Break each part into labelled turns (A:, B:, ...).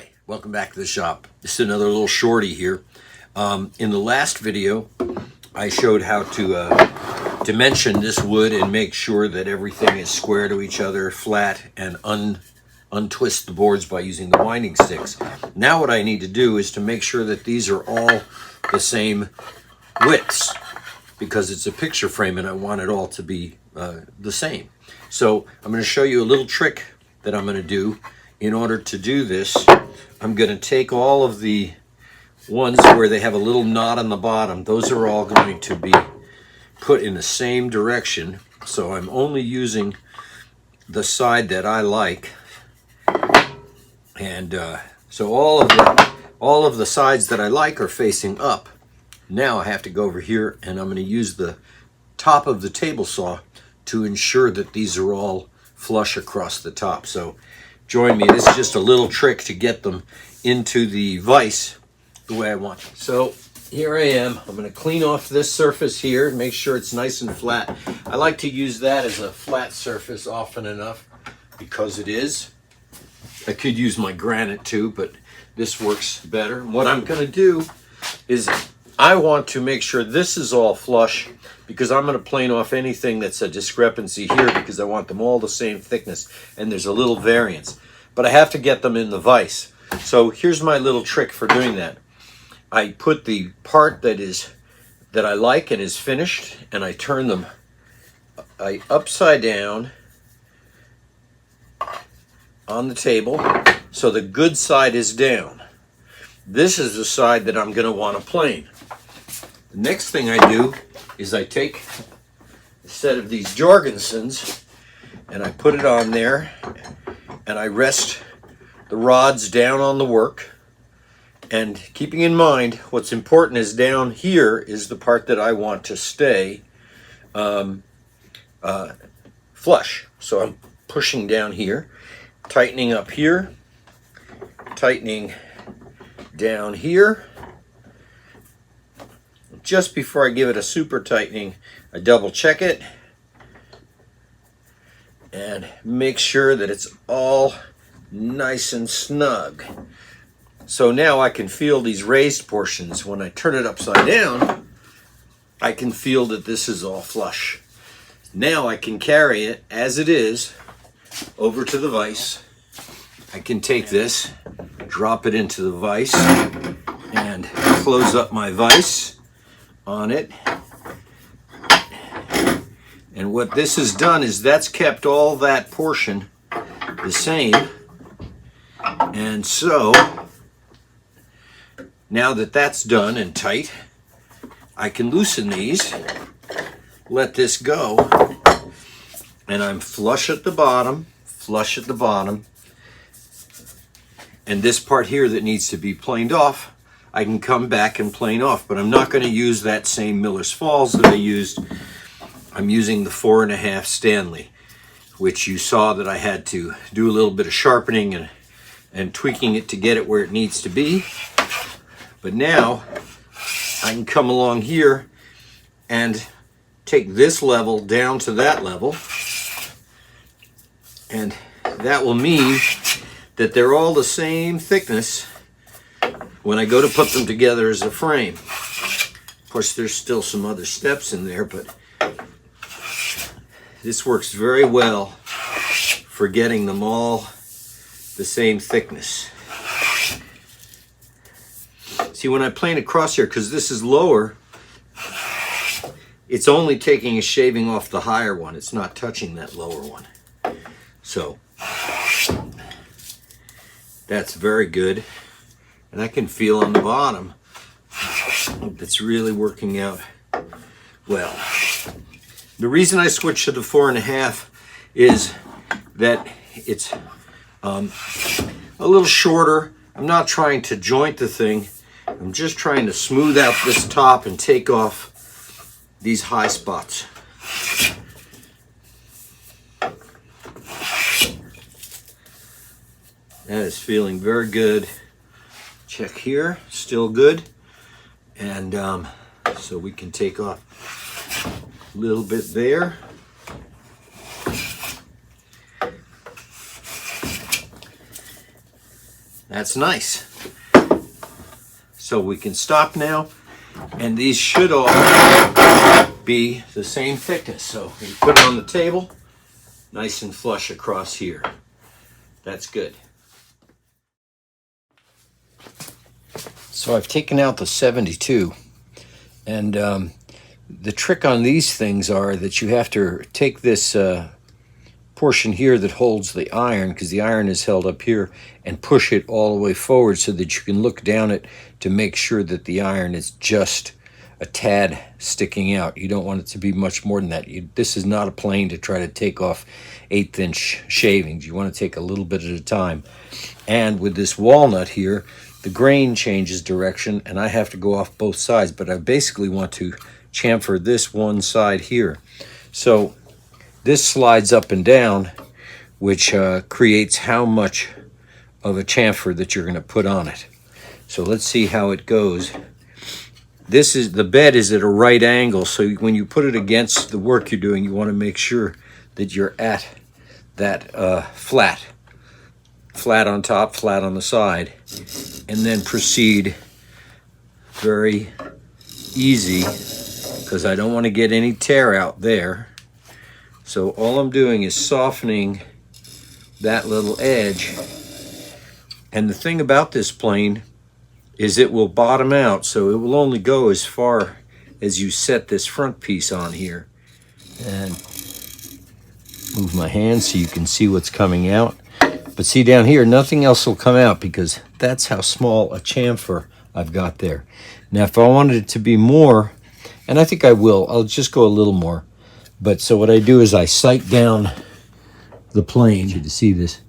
A: Hi, welcome back to the shop. This is another little shorty here. In the last video, I showed how to dimension this wood and make sure that everything is square to each other, flat, and untwist the boards by using the winding sticks. Now what I need to do is to make sure that these are all the same widths, because it's a picture frame and I want it all to be the same. So I'm going to show you a little trick that I'm going to do. In order to do this, I'm going to take all of the ones where they have a little knot on the bottom. Those are all going to be put in the same direction. So I'm only using the side that I like. And so all of the sides that I like are facing up. Now I have to go over here and I'm going to use the top of the table saw to ensure that these are all flush across the top. So join me. This is just a little trick to get them into the vise the way I want. So here I am. I'm going to clean off this surface here and make sure it's nice and flat. I like to use that as a flat surface often enough because it is. I could use my granite too, but this works better. And what I'm going to do is I want to make sure this is all flush, because I'm going to plane off anything that's a discrepancy here, because I want them all the same thickness and there's a little variance. But I have to get them in the vise. So here's my little trick for doing that. I put the part that I like and is finished, and I turn them upside down on the table so the good side is down. This is the side that I'm going to want to plane. The next thing I do is I take a set of these Jorgensons and I put it on there and I rest the rods down on the work. And keeping in mind, what's important is down here is the part that I want to stay flush. So I'm pushing down here, tightening up here, tightening down here. Just before I give it a super tightening, I double check it and make sure that it's all nice and snug. So now I can feel these raised portions. When I turn it upside down, I can feel that this is all flush. Now I can carry it as it is over to the vise. I can take this, drop it into the vise, and close up my vise on it. And what this has done is that's kept all that portion the same. And so now that that's done and tight, I can loosen these, let this go, and I'm flush at the bottom, flush at the bottom. And this part here that needs to be planed off, I can come back and plane off, but I'm not going to use that same Miller's Falls that I used. I'm using the 4.5 Stanley, which you saw that I had to do a little bit of sharpening and tweaking it to get it where it needs to be. But now I can come along here and take this level down to that level, and that will mean that they're all the same thickness when I go to put them together as a frame. Of course, there's still some other steps in there, but this works very well for getting them all the same thickness. See, when I plane across here, because this is lower, it's only taking a shaving off the higher one. It's not touching that lower one. So that's very good. And I can feel on the bottom it's really working out well. The reason I switched to the 4.5 is that it's a little shorter. I'm not trying to joint the thing. I'm just trying to smooth out this top and take off these high spots. That is feeling very good. Check here, still good. And so we can take off a little bit there. That's nice. So we can stop now, and these should all be the same thickness. So we put it on the table, nice and flush across here. That's good. So I've taken out the 72, and the trick on these things are that you have to take this portion here that holds the iron, because the iron is held up here, and push it all the way forward so that you can look down it to make sure that the iron is just a tad sticking out. You don't want it to be much more than that. This is not a plane to try to take off 1/8" shavings. You want to take a little bit at a time. And with this walnut here, the grain changes direction, and I have to go off both sides, but I basically want to chamfer this one side here. So this slides up and down, which creates how much of a chamfer that you're going to put on it. So let's see how it goes. This is, the bed is at a right angle, so when you put it against the work you're doing, you want to make sure that you're at that flat on top, flat on the side, and then proceed very easy, because I don't want to get any tear out there. So all I'm doing is softening that little edge. And the thing about this plane is it will bottom out, so it will only go as far as you set this front piece on here. And move my hand so you can see what's coming out. But see down here, nothing else will come out, because that's how small a chamfer I've got there. Now if I wanted it to be more, and I think I will, I'll just go a little more. But so what I do is I sight down the plane. You to see this,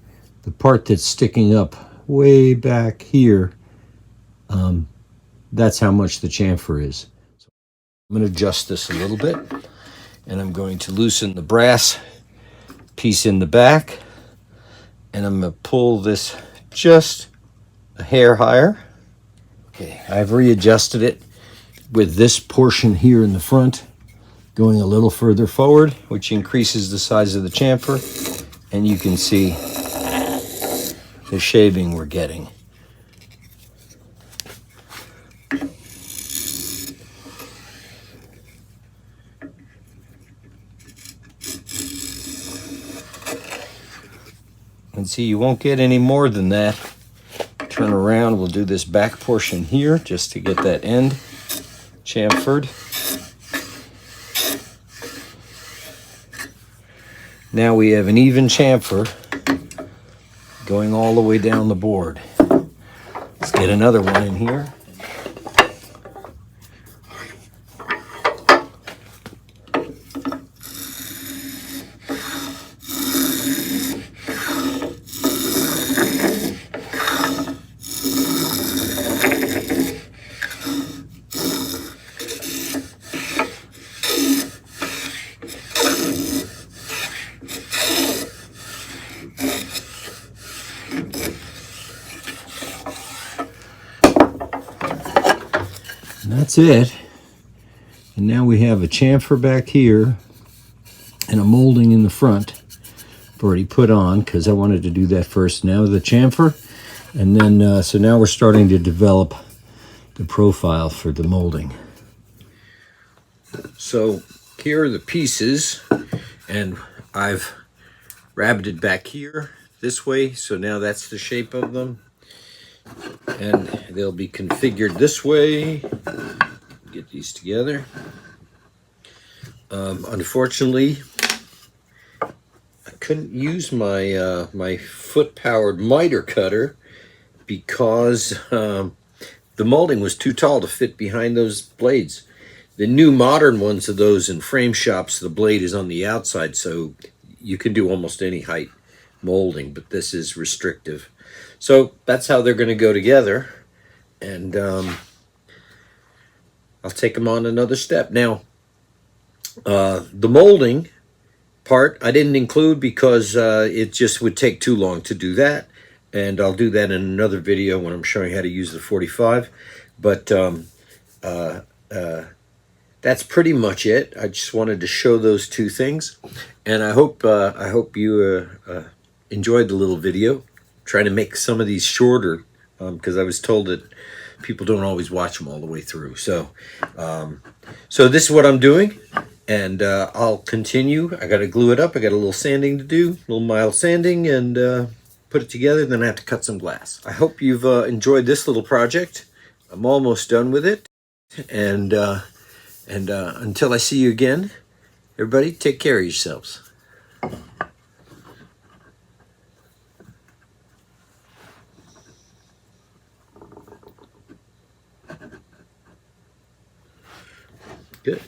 A: the part that's sticking up way back here, that's how much the chamfer is. So I'm going to adjust this a little bit, and I'm going to loosen the brass piece in the back, and I'm going to pull this just a hair higher. Okay, I've readjusted it with this portion here in the front going a little further forward, which increases the size of the chamfer, and you can see the shaving we're getting. And see, you won't get any more than that. Turn around, we'll do this back portion here just to get that end chamfered. Now we have an even chamfer going all the way down the board. Let's get another one in here. That's it. And now we have a chamfer back here and a molding in the front. I've already put on because I wanted to do that first. Now the chamfer, and then so now we're starting to develop the profile for the molding. So here are the pieces, and I've rabbited back here this way, so now that's the shape of them. And they'll be configured this way. Get these together. Unfortunately, I couldn't use my my foot-powered miter cutter because the molding was too tall to fit behind those blades. The new modern ones of those in frame shops, the blade is on the outside, so you can do almost any height molding, but this is restrictive. So that's how they're going to go together, and I'll take them on another step. Now, the molding part I didn't include because it just would take too long to do that, and I'll do that in another video when I'm showing how to use the 45. But that's pretty much it. I just wanted to show those two things, and I hope you enjoyed the little video. Trying to make some of these shorter because I was told that people don't always watch them all the way through. So, so this is what I'm doing, and I'll continue. I got to glue it up. I got a little sanding to do, a little mild sanding, and put it together. Then I have to cut some glass. I hope you've enjoyed this little project. I'm almost done with it, and until I see you again, everybody, take care of yourselves. Good.